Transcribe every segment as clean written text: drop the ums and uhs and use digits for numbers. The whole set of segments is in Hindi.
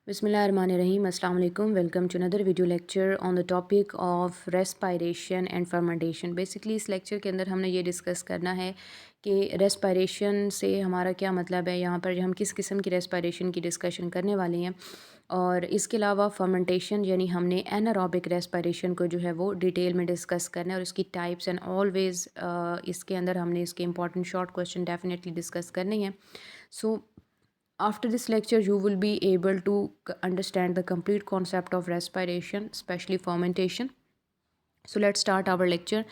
Bismillahirrahmanirrahim. Assalamu alaikum. Welcome to another video lecture on the topic of respiration and fermentation. Basically इस लेक्चर के अंदर हमने ये डिस्कस करना है कि रेस्पिरेशन से हमारा क्या मतलब है। यहाँ पर हम किस किस्म की रेस्पिरेशन की डिस्कशन करने वाले हैं और इसके अलावा फर्मेंटेशन यानी हमने एनारोबिक रेस्पिरेशन को जो है वो डिटेल में डिस्कस करना है और इसकी टाइप्स एंड ऑलवेज़ इसके अंदर हमने इसके important short question definitely discuss करने हैं। सो after this lecture, you will be able to understand the complete concept of respiration, especially fermentation. So let's start our lecture.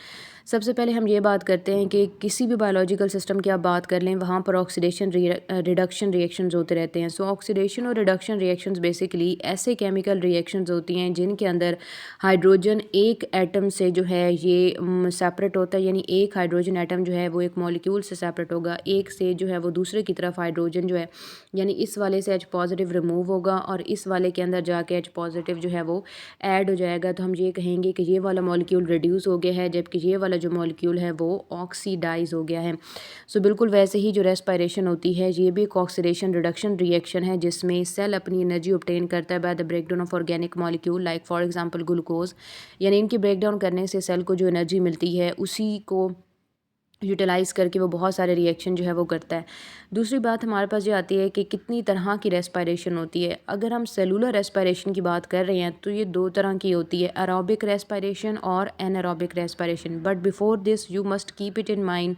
सबसे पहले हम ये बात करते हैं कि किसी भी बायोलॉजिकल सिस्टम की आप बात कर लें, वहाँ पर ऑक्सीडेशन रिडक्शन रिएक्शंस होते रहते हैं। सो ऑक्सीडेशन और रिडक्शन रिएक्शंस बेसिकली ऐसे केमिकल रिएक्शंस होती हैं जिनके अंदर हाइड्रोजन एक एटम से जो है ये सेपरेट होता है, यानी एक हाइड्रोजन एटम जो है वो एक मॉलिक्यूल से सेपरेट होगा, एक से जो है वो दूसरे की तरफ हाइड्रोजन जो है यानी इस वाले से H पॉजिटिव रिमूव होगा और इस वाले के अंदर जाके H पॉजिटिव जो है वो ऐड हो जाएगा। तो हम ये कहेंगे कि ये वाला मॉलिक्यूल रिड्यूस हो गया है जबकि ये वाला जो मॉलिक्यूल है वो ऑक्सीडाइज हो गया है। सो बिल्कुल वैसे ही जो रेस्पिरेशन होती है ये भी एक ऑक्सीडेशन रिडक्शन रिएक्शन है जिसमें सेल अपनी एनर्जी ऑब्टेन करता है by the breakdown of organic molecule like for example glucose, यानी इनकी ब्रेकडाउन करने से सेल को जो एनर्जी मिलती है उसी को यूटिलाइज़ करके वो बहुत सारे रिएक्शन जो है वो करता है। दूसरी बात हमारे पास ये आती है कि कितनी तरह की रेस्पिरेशन होती है। अगर हम सेलुलर रेस्पिरेशन की बात कर रहे हैं तो ये दो तरह की होती है, एरोबिक रेस्पिरेशन और anaerobic respiration. But before this you must keep it in mind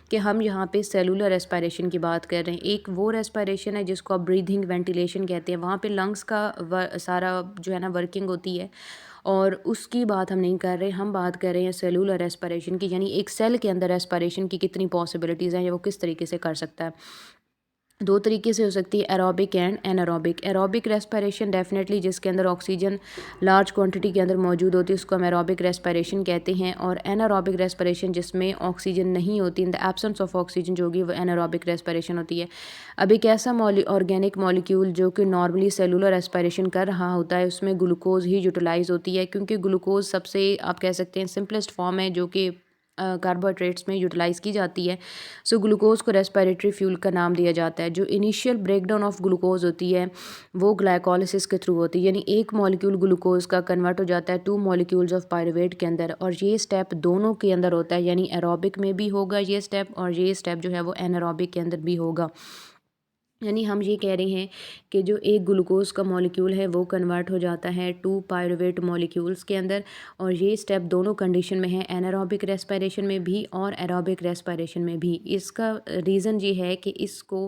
कि हम यहाँ पे सेलुलर रेस्पिरेशन की बात कर रहे हैं। एक वो रेस्पिरेशन है जिसको आप ब्रीथिंग वेंटिलेशन कहते हैं, वहाँ पे लंग्स का सारा जो है ना वर्किंग होती है और उसकी बात हम नहीं कर रहे, हम बात कर रहे हैं सेलुलर रेस्पिरेशन की, यानी एक सेल के अंदर रेस्पिरेशन की कितनी पॉसिबिलिटीज़ हैं या वो किस तरीके से कर सकता है। दो तरीके से हो सकती है, aerobic and anaerobic. Aerobic respiration definitely जिसके अंदर ऑक्सीजन लार्ज क्वांटिटी के अंदर मौजूद होती है उसको हम एरोबिक रेस्पिरेशन कहते हैं, और एनारोबिक रेस्पिरेशन जिसमें ऑक्सीजन नहीं होती, in the absence of oxygen जो होगी वो एनारोबिक रेस्पिरेशन होती है। अब एक ऐसा ऑर्गेनिक मॉलिक्यूल जो कि नॉर्मली सेलुलर रेस्पिरेशन कर रहा होता है उसमें ग्लूकोज ही यूटिलाइज होती है, क्योंकि ग्लूकोज सबसे आप कह सकते हैं सिंपलेस्ट फॉर्म है जो कि कार्बोहाइड्रेट्स में यूटिलाइज़ की जाती है। सो ग्लूकोज़ को रेस्पिरेटरी फ्यूल का नाम दिया जाता है। जो इनिशियल ब्रेकडाउन ऑफ ग्लूकोज होती है वो ग्लाइकोलिसिस के थ्रू होती है, यानी एक मॉलिक्यूल ग्लूकोज का कन्वर्ट हो जाता है टू मॉलिक्यूल्स ऑफ पायरुवेट के अंदर, और ये स्टेप दोनों के अंदर होता है, यानी एरोबिक में भी होगा ये स्टेप और ये स्टेप जो है वो एनारोबिक के अंदर भी होगा। यानी हम ये कह रहे हैं कि जो एक ग्लूकोज का मॉलिक्यूल है वो कन्वर्ट हो जाता है टू पायरुवेट मॉलिक्यूल्स के अंदर, और ये स्टेप दोनों कंडीशन में है, एनारोबिक रेस्पिरेशन में भी और एरोबिक रेस्पिरेशन में भी। इसका रीज़न ये है कि इसको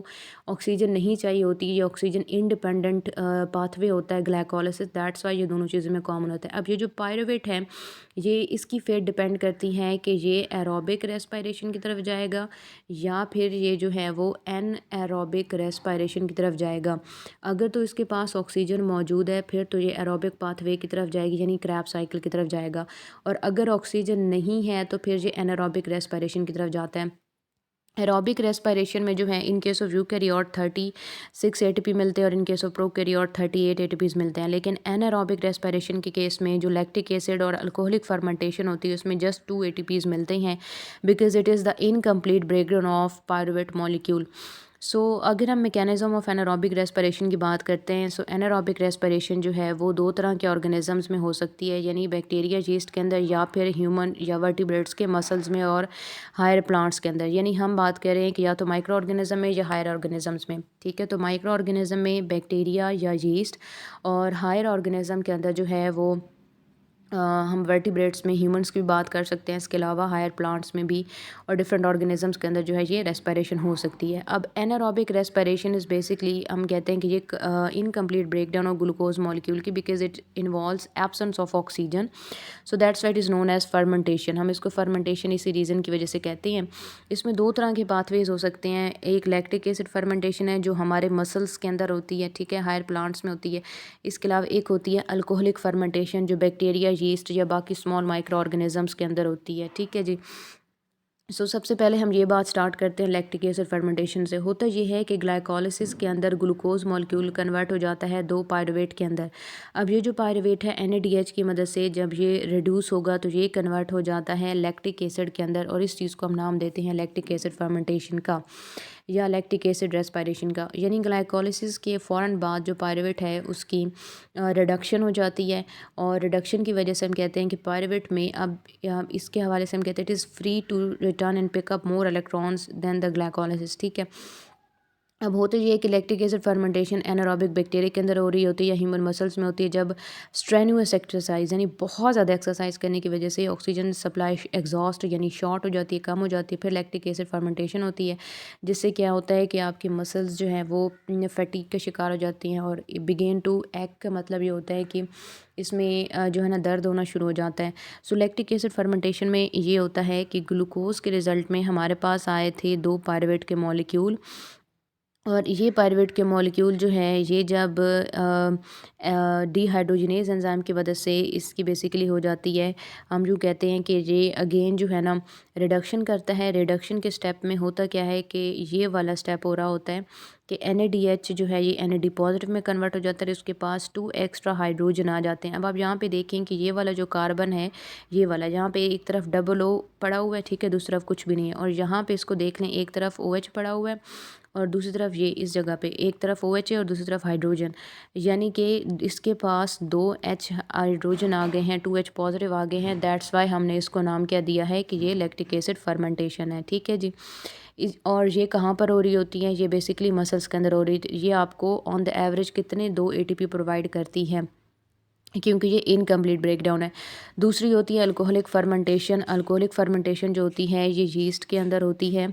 ऑक्सीजन नहीं चाहिए होती, ये ऑक्सीजन इंडिपेंडेंट पाथवे होता है ग्लाइकोलिसिस, दैट्स वाई ये दोनों चीज़ों में कॉमन होता है। अब ये जो पायरुवेट है ये इसकी फेट डिपेंड करती हैं कि ये एरोबिक रेस्पिरेशन की तरफ जाएगा या फिर ये जो है वो एन एरोबिक रेस्पिरेशन की तरफ जाएगा। अगर तो इसके पास ऑक्सीजन मौजूद है फिर तो ये एरोबिक पाथवे की तरफ जाएगी, यानी क्रैब साइकिल की तरफ जाएगा, और अगर ऑक्सीजन नहीं है तो फिर ये एनारोबिक रेस्पिरेशन की तरफ जाता है। एरोबिक रेस्पिरेशन में जो है in case of eukaryote 36 ATP मिलते हैं और in case of prokaryote 38 ATPs मिलते हैं, लेकिन एनारोबिक रेस्पिरेशन के केस में जो लैक्टिक एसिड और अल्कोहलिक फर्मेंटेशन होती है उसमें जस्ट 2 एटीपीज़ मिलते हैं because it is the incomplete breakdown of pyruvate molecule. So अगर हम मैकेनिज्म ऑफ एनारोबिक रेस्पिरेशन की बात करते हैं, सो एनारोबिक रेस्पिरेशन जो है वो दो तरह के ऑर्गेनिजम्स में हो सकती है, यानी बैक्टीरिया यीस्ट के अंदर या फिर ह्यूमन या वर्टिब्रेट्स के मसल्स में और हायर प्लांट्स के अंदर। यानी हम बात कर रहे हैं कि या तो माइक्रो ऑर्गेनिज्म में या हायर ऑर्गेनिजम्स में, ठीक है। तो माइक्रो ऑर्गेनिज्म में बैक्टीरिया या यीस्ट, और हायर ऑर्गेनिज्म के अंदर जो है वो हम वर्टिब्रेट्स में ह्यूमंस की भी बात कर सकते हैं, इसके अलावा हायर प्लांट्स में भी और डिफरेंट ऑर्गेनिजम्स के अंदर जो है ये रेस्पिरेशन हो सकती है। अब एनारोबिक रेस्पिरेशन इज़ बेसिकली हम कहते हैं कि ये incomplete breakdown of glucose molecule की because it involves absence of oxygen, so that's what is known as fermentation. हम इसको फर्मेंटेशन इसी रीज़न की वजह से कहते हैं। इसमें दो तरह के पाथवेज हो सकते हैं, एक लैक्टिक एसिड फर्मेंटेशन है जो हमारे मसल्स के अंदर होती है, ठीक है, हायर प्लांट्स में होती है। इसके अलावा एक होती है अल्कोहलिक फर्मेंटेशन जो बैक्टीरिया यीस्ट या बाकी स्मॉल माइक्रो ऑर्गेनिजम्स के अंदर होती है, ठीक है जी। सबसे पहले हम ये बात स्टार्ट करते हैं लैक्टिक एसिड फर्मेंटेशन से। होता ये है कि ग्लाइकोलिसिस के अंदर ग्लूकोज मॉलिक्यूल कन्वर्ट हो जाता है दो पायरुवेट के अंदर। अब ये जो पायरुवेट है NADH की मदद से जब ये रिड्यूस होगा तो ये कन्वर्ट हो जाता है लैक्टिक एसिड के अंदर, और इस चीज़ को हम नाम देते हैं लैक्टिक एसिड फर्मेंटेशन का। या लैक्टिक एसिड रेस्पिरेशन का, यानी ग्लाइकोलिसिस के फ़ौरन बाद जो पायरुवेट है उसकी रिडक्शन हो जाती है, और रिडक्शन की वजह से हम कहते हैं कि पायरुवेट में अब इसके हवाले से हम कहते हैं it is free to return and pick up more electrons than the glycolysis. ठीक है, अब होता ये है कि lactic acid fermentation anaerobic bacteria के अंदर हो रही होती है या ह्यूमन मसल्स में होती है, जब स्ट्रेनुअस एक्सरसाइज यानी बहुत ज़्यादा एक्सरसाइज करने की वजह से ऑक्सीजन सप्लाई एग्जॉस्ट यानी शॉर्ट हो जाती है, कम हो जाती है, फिर लैक्टिक एसिड फर्मेंटेशन होती है, जिससे क्या होता है कि आपकी मसल्स जो हैं वो फटीग का शिकार हो जाती हैं और बिगेन टू एक्ट का मतलब ये होता है कि इसमें जो है ना दर्द होना शुरू हो जाता है। सो लैक्टिक एसिड फर्मेंटेशन में ये होता है कि ग्लूकोज के रिज़ल्ट में हमारे पास आए थे 2 पायरुवेट के मॉलिक्यूल, और ये पायरुवेट के मॉलिक्यूल जो है ये जब डिहाइड्रोजनेज एंजाइम की वजह से इसकी बेसिकली हो जाती है, हम यूँ कहते हैं कि ये अगेन जो है ना रिडक्शन करता है। रिडक्शन के स्टेप में होता क्या है कि ये वाला स्टेप हो रहा होता है कि NADH जो है ये NAD पॉजिटिव में कन्वर्ट हो जाता है, उसके पास 2 एक्स्ट्रा हाइड्रोजन आ जाते हैं। अब आप यहाँ पे देखें कि ये वाला जो कार्बन है, ये वाला यहाँ पे एक तरफ डबल O पड़ा हुआ है, ठीक है, दूसरी तरफ कुछ भी नहीं है, और यहाँ पे इसको देख लें, एक तरफ OH पड़ा हुआ है और दूसरी तरफ ये इस जगह पे एक तरफ OH है और दूसरी तरफ हाइड्रोजन, यानी कि इसके पास 2 H हाइड्रोजन आ गए हैं, 2 H पॉजिटिव आ गए हैं। दैट्स वाई हमने इसको नाम क्या दिया है कि ये लैक्टिक एसिड फर्मेंटेशन है। ठीक है जी, और ये कहाँ पर हो रही होती है, ये बेसिकली मसल्स के अंदर हो रही है। ये आपको ऑन द एवरेज कितने 2 ATP प्रोवाइड करती है, क्योंकि ये इनकम्प्लीट ब्रेकडाउन है। दूसरी होती है अल्कोहलिक फर्मेंटेशन। अल्कोहलिक फर्मेंटेशन जो होती है ये यीस्ट के अंदर होती है,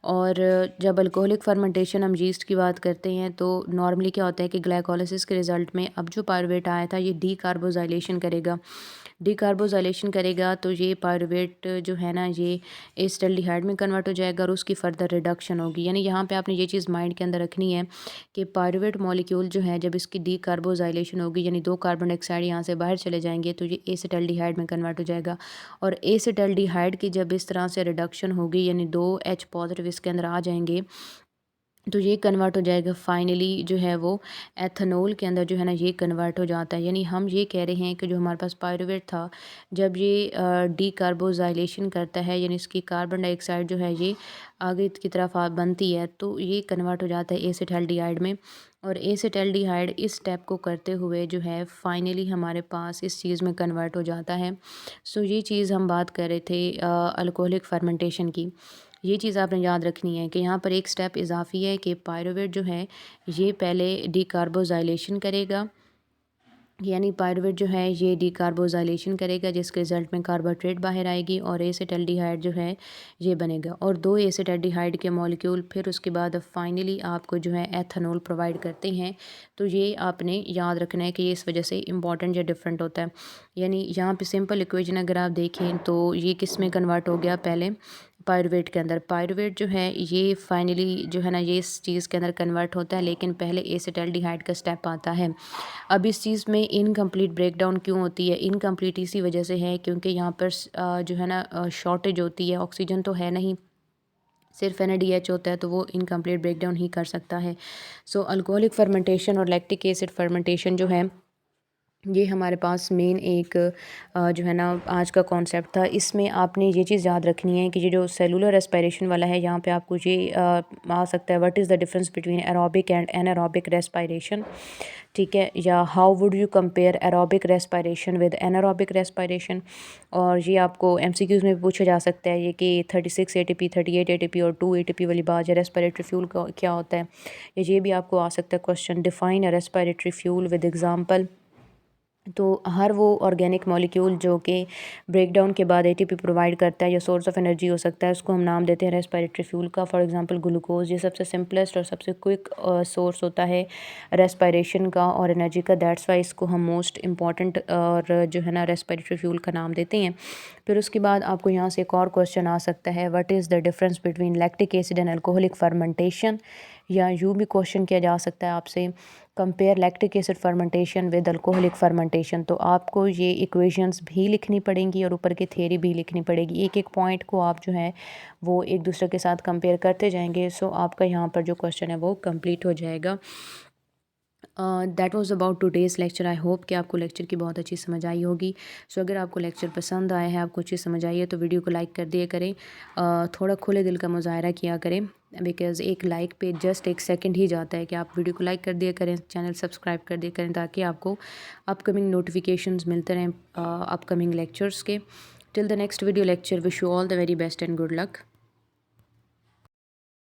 और जब अल्कोहलिक फर्मेंटेशन हम यीस्ट की बात करते हैं तो नॉर्मली क्या होता है कि ग्लाइकोलिसिस के रिज़ल्ट में अब जो पायरुवेट आया था ये डीकार्बोजाइलेशन करेगा। डीकार्बोजाइलेशन करेगा तो ये पायरुवेट जो है ना ये एसिटाल्डिहाइड में कन्वर्ट हो जाएगा और उसकी फर्दर रिडक्शन होगी। यानी यहाँ पे आपने ये चीज़ माइंड के अंदर रखनी है कि पायरुवेट मॉलिक्यूल जो है जब इसकी डीकार्बोजाइलेशन होगी यानी 2 कार्बन डाइऑक्साइड यहाँ से बाहर चले जाएंगे तो ये एसिटाल्डिहाइड में कन्वर्ट हो जाएगा, और एसिटाल्डिहाइड की जब इस तरह से रिडक्शन होगी यानी 2 H पॉजिटिव इसके अंदर आ जाएंगे तो ये कन्वर्ट हो जाएगा फाइनली जो है वो एथनॉल के अंदर जो है ना ये कन्वर्ट हो जाता है। यानी हम ये कह रहे हैं कि जो हमारे पास पायरुवेट था जब ये डीकार्बोजाइलेशन करता है यानी इसकी कार्बन डाइऑक्साइड जो है ये आगे की तरफ बनती है तो ये कन्वर्ट हो जाता है एसिटाल्डिहाइड में, और एसिटाल्डिहाइड इस स्टेप को करते हुए जो है फाइनली हमारे पास इस चीज़ में कन्वर्ट हो जाता है। सो ये चीज़ हम बात कर रहे थे अल्कोहलिक फर्मेंटेशन की। ये चीज़ आपने याद रखनी है कि यहाँ पर एक स्टेप इजाफी है कि पायरुवेट जो है ये पहले डीकार्बोजाइलेशन करेगा, यानी पायरुवेट जो है ये डीकार्बोजाइलेशन करेगा जिसके रिजल्ट में कार्बोहाइड्रेट बाहर आएगी और एसिटाल्डिहाइड जो है ये बनेगा, और 2 एसिटाल्डिहाइड के मॉलिक्यूल फिर उसके बाद फाइनली आपको जो है एथनॉल प्रोवाइड करते हैं। तो ये आपने याद रखना है कि ये इस वजह से इंपॉर्टेंट या डिफरेंट होता है। यानी यहाँ पे सिंपल इक्वेशन अगर आप देखें तो ये किस में कन्वर्ट हो गया, पहले पायरुवेट के अंदर। पायरुवेट जो है ये फाइनली जो है ना ये इस चीज़ के अंदर कन्वर्ट होता है, लेकिन पहले एसिटाल्डिहाइड का स्टेप आता है। अब इस चीज़ में इनकम्प्लीट ब्रेकडाउन क्यों होती है, इनकम्प्लीट इसी वजह से है क्योंकि यहाँ पर जो है ना शॉर्टेज होती है, ऑक्सीजन तो है नहीं, सिर्फ NADH होता है, तो वो इनकम्प्लीट ब्रेकडाउन ही कर सकता है। सो अल्कोहलिक फर्मेंटेशन और लैक्टिक एसिड फर्मेंटेशन जो है ये हमारे पास मेन एक जो है ना आज का कॉन्सेप्ट था। इसमें आपने ये चीज़ याद रखनी है कि ये जो सेलुलर रेस्पिरेशन वाला है यहाँ पे आपको ये आ सकता है what is the difference between aerobic and anaerobic respiration, ठीक है, या how would you compare aerobic respiration with anaerobic respiration. और ये आपको MCQs में भी पूछा जा सकता है ये कि 36 ATP 38 ATP और 2 ATP वाली बात है रेस्पिरेटरी फ्यूल का क्या होता है, ये भी आपको आ सकता है question. Define a respiratory fuel with example. तो हर वो ऑर्गेनिक मॉलिक्यूल जो कि ब्रेकडाउन के बाद ATP प्रोवाइड करता है या सोर्स ऑफ एनर्जी हो सकता है उसको हम नाम देते हैं रेस्पिरेटरी फ्यूल का। फॉर एग्जांपल ग्लूकोज, ये सबसे सिंपलेस्ट और सबसे क्विक सोर्स होता है रेस्पिरेशन का और एनर्जी का, दैट्स वाई इसको हम मोस्ट इम्पॉर्टेंट और जो है ना रेस्पिरेटरी फ्यूल का नाम देते हैं। फिर उसके बाद आपको यहाँ से एक और क्वेश्चन आ सकता है what is the difference between lactic acid and alcoholic fermentation, या यूँ भी क्वेश्चन किया जा सकता है आपसे compare lactic acid fermentation with alcoholic fermentation. तो आपको ये इक्वेशंस भी लिखनी पड़ेंगी और ऊपर की थ्योरी भी लिखनी पड़ेगी, एक एक पॉइंट को आप जो है वो एक दूसरे के साथ कंपेयर करते जाएंगे। सो आपका यहाँ पर जो क्वेश्चन है वो कंप्लीट हो जाएगा। That was about today's lecture. I hope कि आपको लेक्चर की बहुत अच्छी समझ आई होगी। सो अगर आपको लेक्चर पसंद आया है, आपको अच्छी समझ आई है, तो वीडियो को लाइक कर दिया करें। थोड़ा खुले दिल का मुज़ाहरा किया करें, बिकॉज़ एक लाइक पे जस्ट 1 सेकंड ही जाता है कि आप वीडियो को लाइक कर दिया करें, चैनल सब्सक्राइब कर दिया करें, ताकि आपको अपकमिंग नोटिफिकेशंस मिलते रहें अपकमिंग लेक्चर्स के। Till the next video lecture, wish you all the very best and good luck.